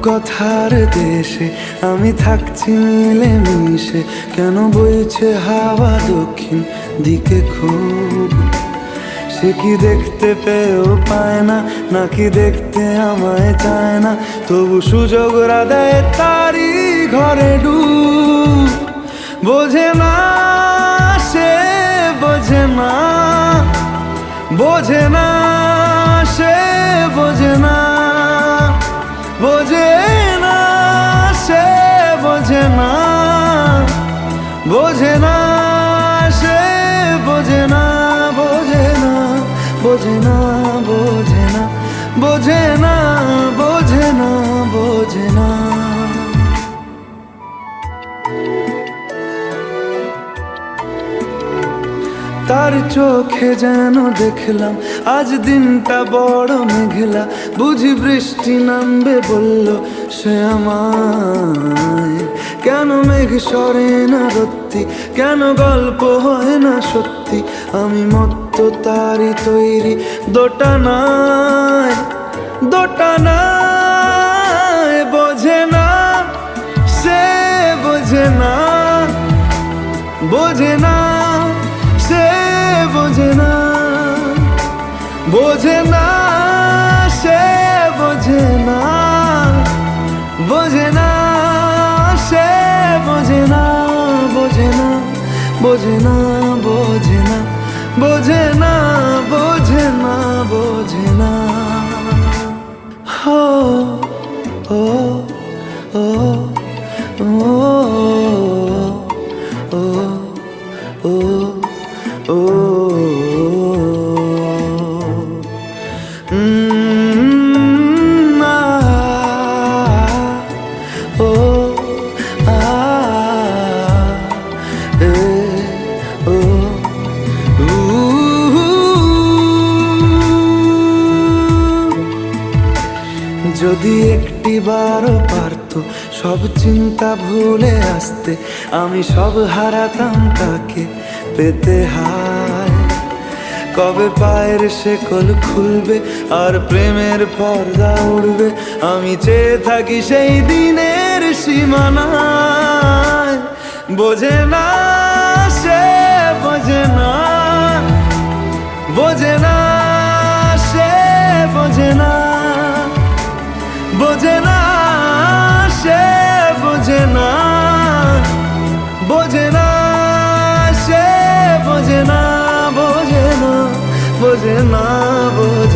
রূপকথার দেশে আমি থাকছি মিলে মিশে, কেন বইছে হাওয়া দক্ষিণ দিকে খুব? সে কি দেখতে পেয়েও পায় না, নাকি দেখতে আমায় চায় না? তবু সুযোগরা দেয় তারি ঘরে ডুব। বোঝে না সে, বোঝে না, বোঝে না সে, বোঝে না, বোঝে না সে, বোঝে না, বোঝে না সে, বোঝে না, বোঝে না, বোঝে না, বোঝে না, বোঝে না, বোঝে না, বোঝে না। তার চোখে যেন দেখলাম আজ দিনটা বড় মেঘলা, বুঝি বৃষ্টি নামবে বলল সে আমায়। কেন মেঘ সরে না রত্তি, কেন গল্প হয় না সত্যি? আমি মত্ত তারই তৈরি দোটানায়, দোটানায়। বোঝে না সে, বোঝে না, বোঝে না সে, বোঝে না, বোঝে না সে, বোঝে না, বোঝে না সে, বোঝে না, বোঝে না, বোঝে না, বোঝে না, বোঝে না, বোঝে না, বোঝে না। হো ও ও ও ও ও ও আ ও আ এ ও যদি একটিবারও পারতো সব চিন্তা ভুলে আসতে, আমি সব হারাতাম তাকে পেতে হায়। কবে পায়ের শেকল খুলবে আর প্রেমের পর্দা উড়বে, আমি চেয়ে থাকি সেই দিনের সীমানায়। বোঝে না সে, বোঝে না, বোঝে না সে, বোঝে না, বোঝে না সে, বোঝে না, বোঝে না সে, বোঝে না, বোঝে না, বোঝে না, বোঝে